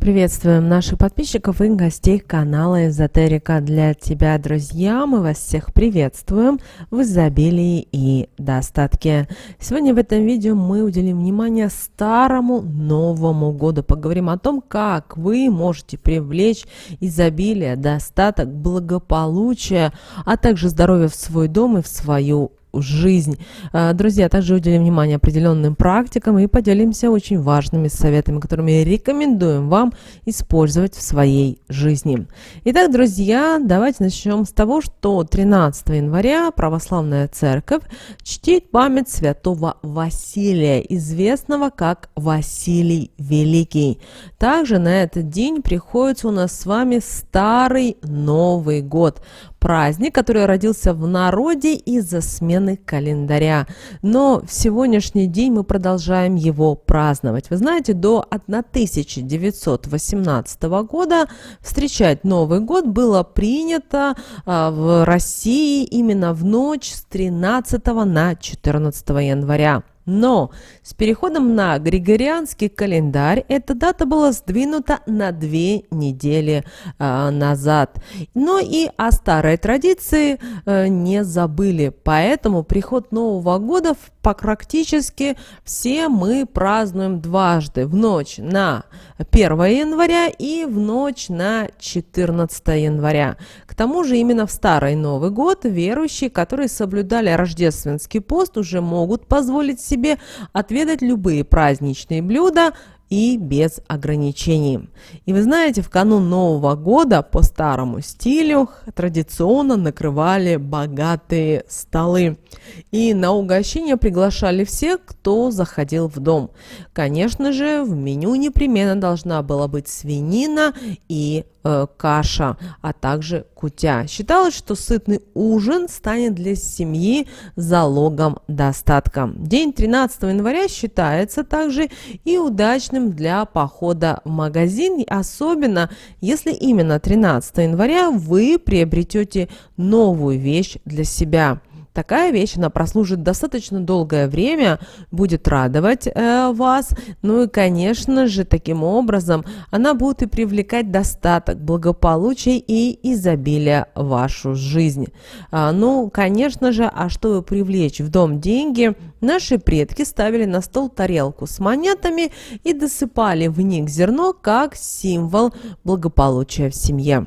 Приветствуем наших подписчиков и гостей канала Эзотерика для тебя, друзья. Мы вас всех приветствуем в изобилии и достатке. Сегодня в этом видео мы уделим внимание старому Новому году. Поговорим о том, как вы можете привлечь изобилие, достаток, благополучие, а также здоровье в свой дом и в свою жизнь. Друзья, также уделим внимание определенным практикам и поделимся очень важными советами, которыми рекомендуем вам использовать в своей жизни. Итак, друзья, давайте начнем с того, что 13 января Православная Церковь чтит память святого Василия, известного как Василий Великий. Также на этот день приходится у нас с вами Старый Новый год. Праздник, который родился в народе из-за смены календаря. Но в сегодняшний день мы продолжаем его праздновать. Вы знаете, до 1918 года встречать Новый год было принято в России именно в ночь с 13 на 14 января. Но с переходом на григорианский календарь эта дата была сдвинута на 2 недели назад. Но и о старой традиции не забыли. Поэтому приход Нового года практически все мы празднуем дважды. В ночь на 1 января и в ночь на 14 января. К тому же именно в Старый Новый год верующие, которые соблюдали рождественский пост, уже могут позволить себе отведать любые праздничные блюда и без ограничений. И вы знаете, в канун Нового года по старому стилю традиционно накрывали богатые столы. И на угощение приглашали всех, кто заходил в дом. Конечно же, в меню непременно должна была быть свинина и каша, а также кутя. Считалось, что сытный ужин станет для семьи залогом достатка. День 13 января считается также и удачным для похода в магазин, особенно если именно 13 января вы приобретете новую вещь для себя. Такая вещь, она прослужит достаточно долгое время, будет радовать вас. Ну и, конечно же, таким образом она будет и привлекать достаток, благополучие и изобилие в вашу жизнь. Конечно же, чтобы привлечь в дом деньги, наши предки ставили на стол тарелку с монетами и досыпали в них зерно как символ благополучия в семье.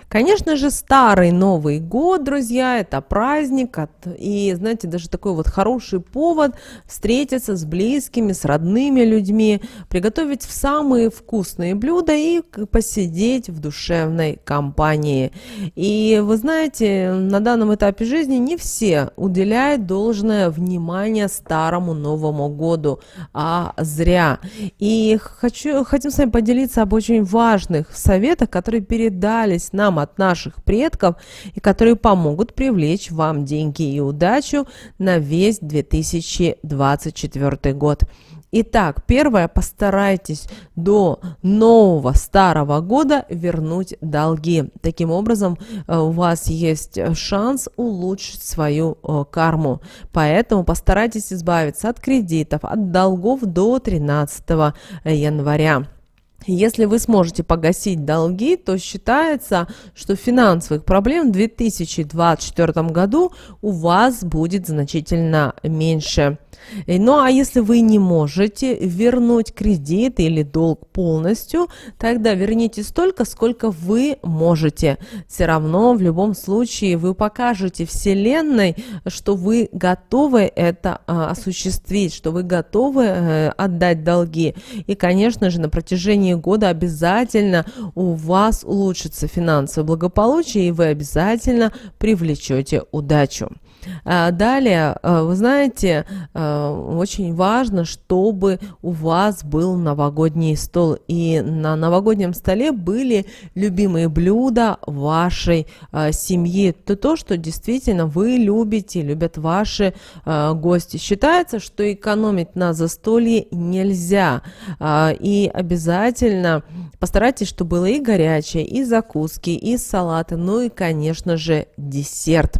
Конечно же, Старый Новый год, друзья, это праздник, и, знаете, даже такой вот хороший повод встретиться с близкими, с родными людьми, приготовить самые вкусные блюда и посидеть в душевной компании. И вы знаете, на данном этапе жизни не все уделяют должное внимание Старому Новому году, а зря. И хотим с вами поделиться об очень важных советах, которые передались нам от наших предков и которые помогут привлечь вам деньги и удачу на весь 2024 год. Итак, первое, постарайтесь до нового старого года вернуть долги. Таким образом, у вас есть шанс улучшить свою карму. Поэтому постарайтесь избавиться от кредитов, от долгов до 13 января. Если вы сможете погасить долги, то считается, что финансовых проблем в 2024 году у вас будет значительно меньше. Ну а если вы не можете вернуть кредит или долг полностью, тогда верните столько, сколько вы можете. Все равно в любом случае вы покажете Вселенной, что вы готовы это осуществить, что вы готовы отдать долги. И, конечно же, на протяжении года обязательно у вас улучшится финансовое благополучие, и вы обязательно привлечете удачу. Далее, вы знаете, очень важно, чтобы у вас был новогодний стол, и на новогоднем столе были любимые блюда вашей семьи. То, что действительно вы любите, любят ваши гости. Считается, что экономить на застолье нельзя, и обязательно постарайтесь, чтобы было и горячее, и закуски, и салаты, ну и, конечно же, десерт.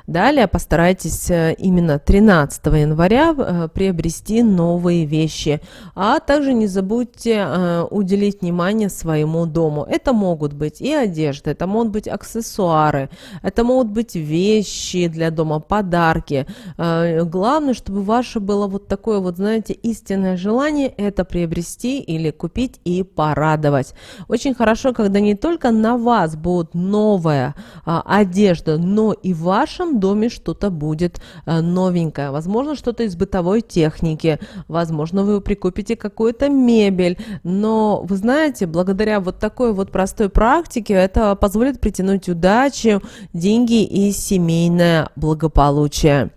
Далее постарайтесь именно 13 января приобрести новые вещи, а также не забудьте уделить внимание своему дому. Это могут быть и одежда, это могут быть аксессуары, это могут быть вещи для дома, подарки. Главное, чтобы ваше было вот такое вот, знаете, истинное желание это приобрести или купить и порадовать. Очень хорошо, когда не только на вас будет новая одежда, но и в вашем доме что-то будет новенькое. Возможно, что-то из бытовой техники, возможно, вы прикупите какую-то мебель, но вы знаете, благодаря вот такой вот простой практике это позволит притянуть удачу, деньги и семейное благополучие.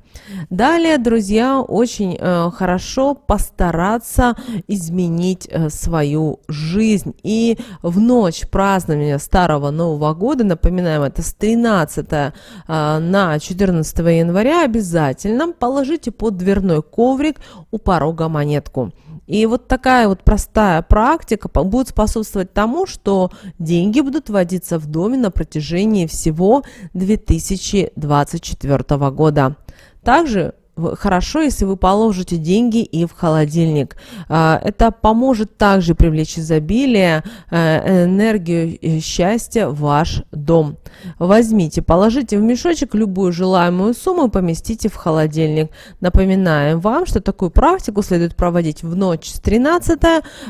Далее, друзья, очень хорошо постараться изменить свою жизнь. И в ночь празднования Старого Нового года, напоминаем, это с 13 на 14 января, обязательно положите под дверной коврик у порога монетку. И вот такая вот простая практика будет способствовать тому, что деньги будут водиться в доме на протяжении всего 2024 года. Также хорошо, если вы положите деньги и в холодильник. Это поможет также привлечь изобилие, энергию счастья в ваш дом. Возьмите, положите в мешочек любую желаемую сумму и поместите в холодильник. Напоминаем вам, что такую практику следует проводить в ночь с 13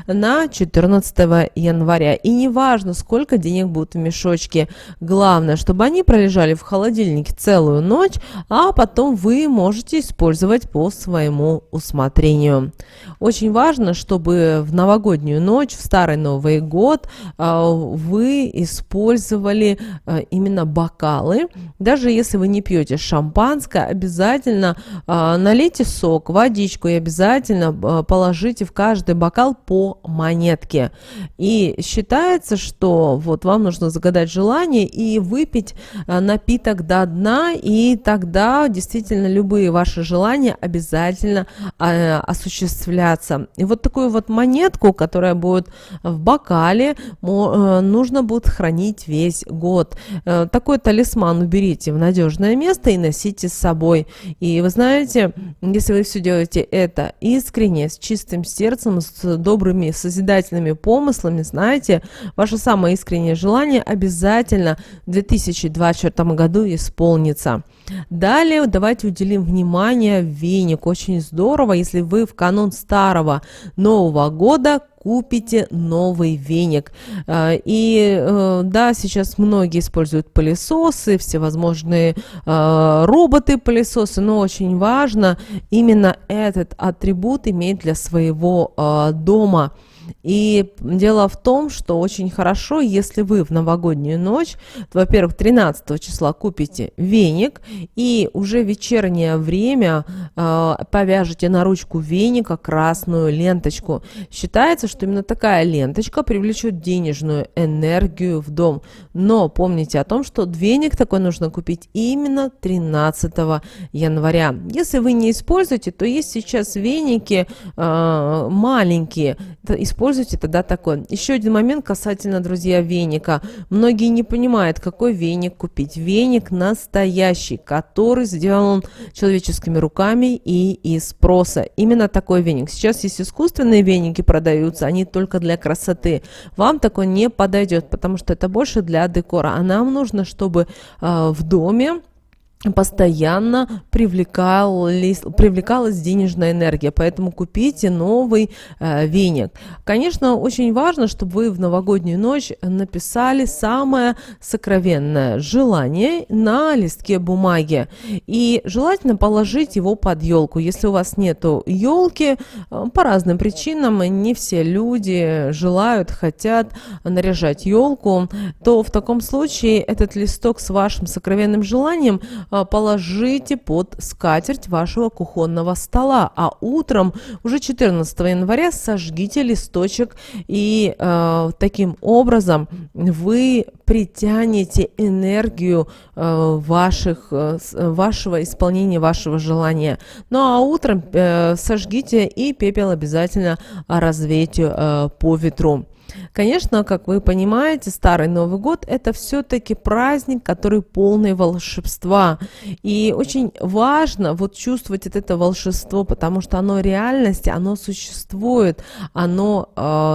на 14 января. И не важно, сколько денег будет в мешочке. Главное, чтобы они пролежали в холодильнике целую ночь, а потом вы можете использовать по своему усмотрению. Очень важно, чтобы в новогоднюю ночь, в Старый Новый год вы использовали именно бокалы. Даже если вы не пьете шампанское, обязательно налейте сок, водичку и обязательно положите в каждый бокал по монетке. И считается, что вот вам нужно загадать желание и выпить напиток до дна, и тогда действительно любые ваши желания обязательно осуществляться. И вот такую вот монетку, которая будет в бокале, нужно будет хранить весь год. Такой талисман уберите в надежное место и носите с собой. И вы знаете, если вы все делаете это искренне, с чистым сердцем, с добрыми созидательными помыслами, знаете, ваше самое искреннее желание обязательно в 2024 году исполнится. Далее давайте уделим внимание венику. Очень здорово, если вы в канун Старого Нового года купите новый веник. И да, сейчас многие используют пылесосы, всевозможные роботы-пылесосы, но очень важно именно этот атрибут иметь для своего дома. И дело в том, что очень хорошо, если вы в новогоднюю ночь, во-первых, 13 числа купите веник и уже в вечернее время повяжете на ручку веника красную ленточку. Считается, что именно такая ленточка привлечет денежную энергию в дом. Но помните о том, что веник такой нужно купить именно 13 января. Если вы не используете, то есть сейчас веники маленькие, используйте тогда такой. Еще один момент касательно, друзья, веника. Многие не понимают, какой веник купить. Веник настоящий, который сделан человеческими руками и из проса. Именно такой веник. Сейчас есть искусственные веники продаются, они только для красоты. Вам такой не подойдет, потому что это больше для декора. А нам нужно, чтобы в доме постоянно привлекалась денежная энергия, поэтому купите новый веник. Конечно, очень важно, чтобы вы в новогоднюю ночь написали самое сокровенное желание на листке бумаги, и желательно положить его под елку. Если у вас нету елки, по разным причинам, не все люди желают, хотят наряжать елку, то в таком случае этот листок с вашим сокровенным желанием положите под скатерть вашего кухонного стола, а утром уже 14 января сожгите листочек, и таким образом вы притянете энергию вашего исполнения вашего желания. Ну а утром сожгите и пепел обязательно развейте по ветру. Конечно, как вы понимаете, Старый Новый год – это все-таки праздник, который полный волшебства. И очень важно вот чувствовать это волшебство, потому что оно реальность, оно существует, оно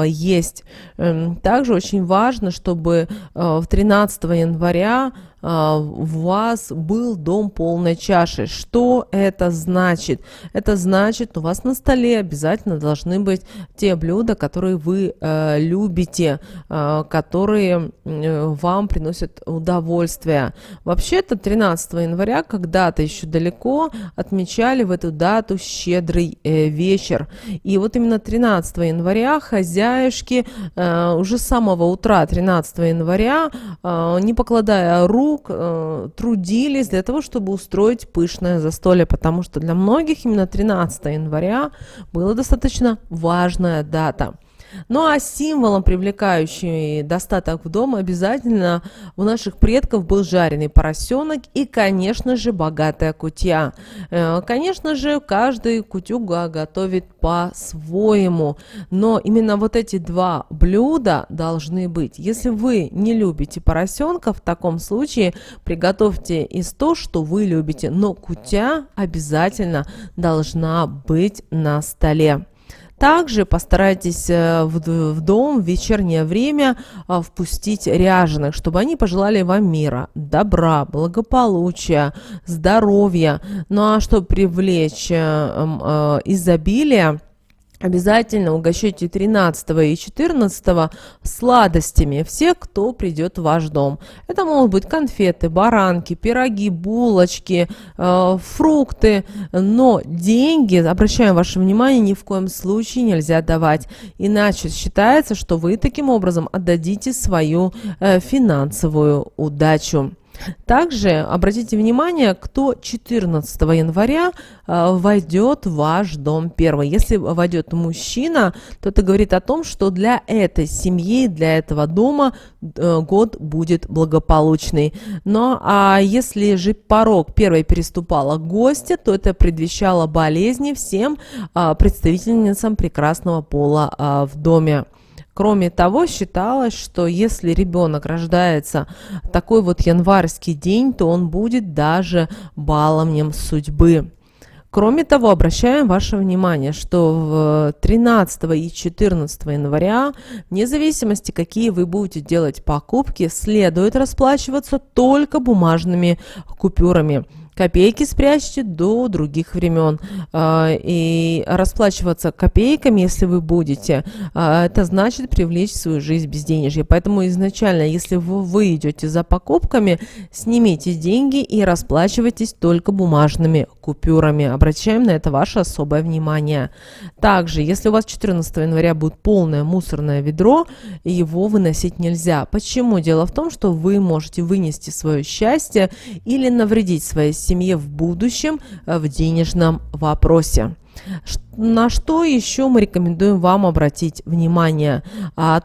есть. Также очень важно, чтобы 13 января у вас был дом полной чаши. Что это значит? Это значит, у вас на столе обязательно должны быть те блюда, которые вы любите, которые вам приносят удовольствие. Вообще-то 13 января когда-то еще далеко отмечали в эту дату щедрый вечер. И вот именно 13 января хозяюшки уже с самого утра 13 января, не покладая рук, трудились для того, чтобы устроить пышное застолье, потому что для многих именно 13 января была достаточно важная дата. Ну а символом, привлекающим достаток в дом, обязательно у наших предков был жареный поросенок и, конечно же, богатая кутья. Конечно же, каждый кутю готовит по-своему, но именно вот эти два блюда должны быть. Если вы не любите поросенка, в таком случае приготовьте из того, что вы любите, но кутья обязательно должна быть на столе. Также постарайтесь в дом в вечернее время впустить ряженых, чтобы они пожелали вам мира, добра, благополучия, здоровья. Ну а чтобы привлечь изобилие, обязательно угощайте 13 и 14 сладостями всех, кто придет в ваш дом. Это могут быть конфеты, баранки, пироги, булочки, фрукты. Но деньги, обращаем ваше внимание, ни в коем случае нельзя давать. Иначе считается, что вы таким образом отдадите свою финансовую удачу. Также обратите внимание, кто 14 января войдет в ваш дом первый. Если войдет мужчина, то это говорит о том, что для этой семьи, для этого дома год будет благополучный. Ну а если же порог первой переступала гостья, то это предвещало болезни всем представительницам прекрасного пола в доме. Кроме того, считалось, что если ребенок рождается такой вот январский день, то он будет даже баловнем судьбы. Кроме того, обращаем ваше внимание, что в 13 и 14 января, вне зависимости, какие вы будете делать покупки, следует расплачиваться только бумажными купюрами. Копейки спрячьте до других времен. И расплачиваться копейками, если вы будете, это значит привлечь в свою жизнь безденежье. Поэтому изначально, если вы идете за покупками, снимите деньги и расплачивайтесь только бумажными купюрами. Обращаем на это ваше особое внимание. Также, если у вас 14 января будет полное мусорное ведро, его выносить нельзя. Почему? Дело в том, что вы можете вынести свое счастье или навредить своей семье в будущем в денежном вопросе. На что еще мы рекомендуем вам обратить внимание?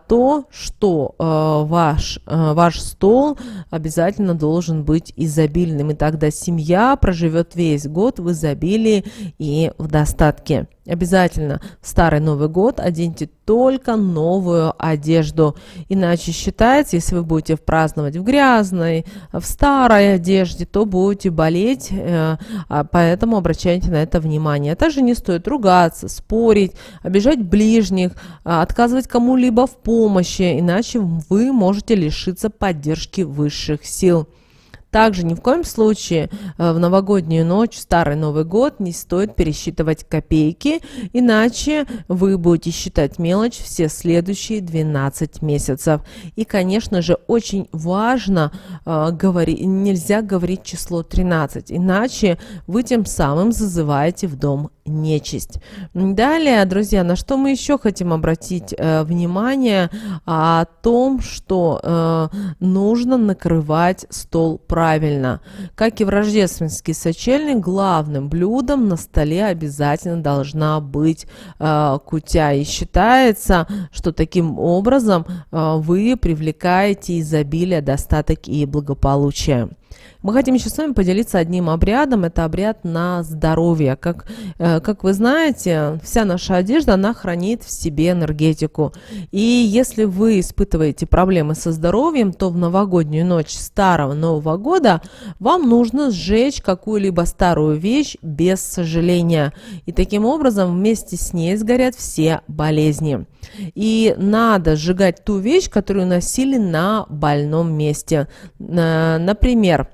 То, что ваш стол обязательно должен быть изобильным, и тогда семья проживет весь год в изобилии и в достатке. Обязательно в Старый Новый год оденьте только новую одежду, иначе считается, если вы будете праздновать в грязной, в старой одежде, то будете болеть, поэтому обращайте на это внимание. Также не стоит ругаться, спорить, обижать ближних, отказывать кому-либо в помощи, иначе вы можете лишиться поддержки высших сил. Также ни в коем случае в новогоднюю ночь, в Старый Новый год, не стоит пересчитывать копейки, иначе вы будете считать мелочь все следующие 12 месяцев. И, конечно же, очень важно, нельзя говорить число 13, иначе вы тем самым зазываете в дом нечисть. Далее, друзья, на что мы еще хотим обратить внимание? О том, что нужно накрывать стол правильно. Как и в рождественский сочельник, главным блюдом на столе обязательно должна быть кутя. И считается, что таким образом вы привлекаете изобилие, достаток и благополучие. Мы хотим еще с вами поделиться одним обрядом. Это обряд на здоровье. Как вы знаете, вся наша одежда, она хранит в себе энергетику. И если вы испытываете проблемы со здоровьем, то в новогоднюю ночь Старого Нового года вам нужно сжечь какую-либо старую вещь без сожаления. И таким образом вместе с ней сгорят все болезни. И надо сжигать ту вещь, которую носили на больном месте. Например,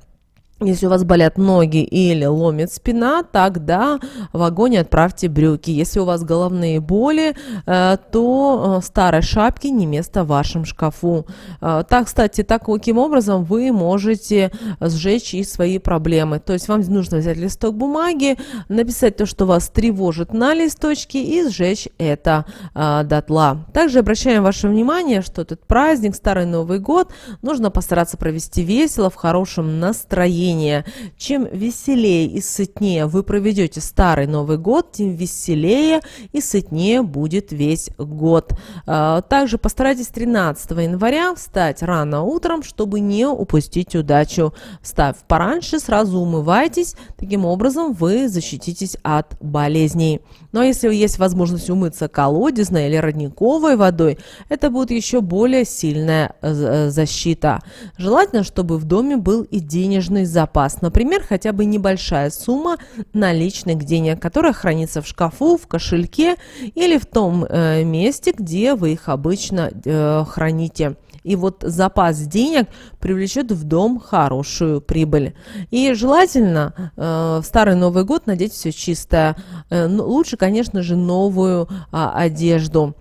если у вас болят ноги или ломит спина, тогда в огонь отправьте брюки. Если у вас головные боли, то старой шапки не место в вашем шкафу. Кстати, таким образом вы можете сжечь и свои проблемы. То есть вам нужно взять листок бумаги, написать то, что вас тревожит на листочке и сжечь это дотла. Также обращаем ваше внимание, что этот праздник, Старый Новый год, нужно постараться провести весело, в хорошем настроении. Чем веселее и сытнее вы проведете Старый Новый год, тем веселее и сытнее будет весь год. Также постарайтесь 13 января встать рано утром, чтобы не упустить удачу. Встав пораньше, сразу умывайтесь. Таким образом вы защититесь от болезней. Но если есть возможность умыться колодезной или родниковой водой, это будет еще более сильная защита. Желательно, чтобы в доме был и денежный запас. Например, хотя бы небольшая сумма наличных денег, которая хранится в шкафу, в кошельке или в том месте, где вы их обычно храните. И вот запас денег привлечет в дом хорошую прибыль. И желательно в Старый Новый год надеть все чистое. Лучше, конечно же, новую одежду.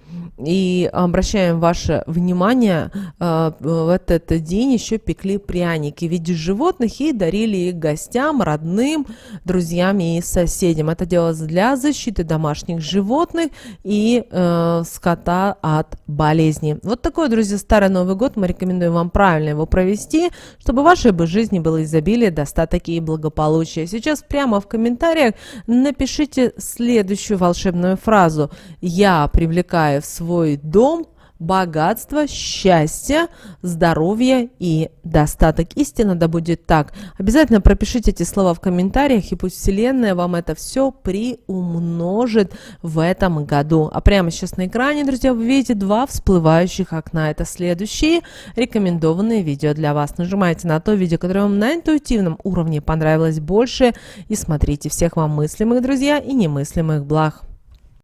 И обращаем ваше внимание, в этот день еще пекли пряники в виде животных и дарили их гостям, родным, друзьям и соседям. Это делалось для защиты домашних животных и скота от болезней. Вот такой, друзья, Старый Новый год. Мы рекомендуем вам правильно его провести, чтобы в вашей жизни было изобилие, достаток и благополучие. Сейчас прямо в комментариях напишите следующую волшебную фразу. Я привлекаю в свой дом богатство, счастье, здоровье и достаток. Истинно да будет так. Обязательно пропишите эти слова в комментариях, и пусть Вселенная вам это все приумножит в этом году. А прямо сейчас на экране, друзья, вы видите два всплывающих окна. Это следующие рекомендованные видео для вас. Нажимайте на то видео, которое вам на интуитивном уровне понравилось больше, и смотрите. Всех вам мыслимых, друзья, и немыслимых благ.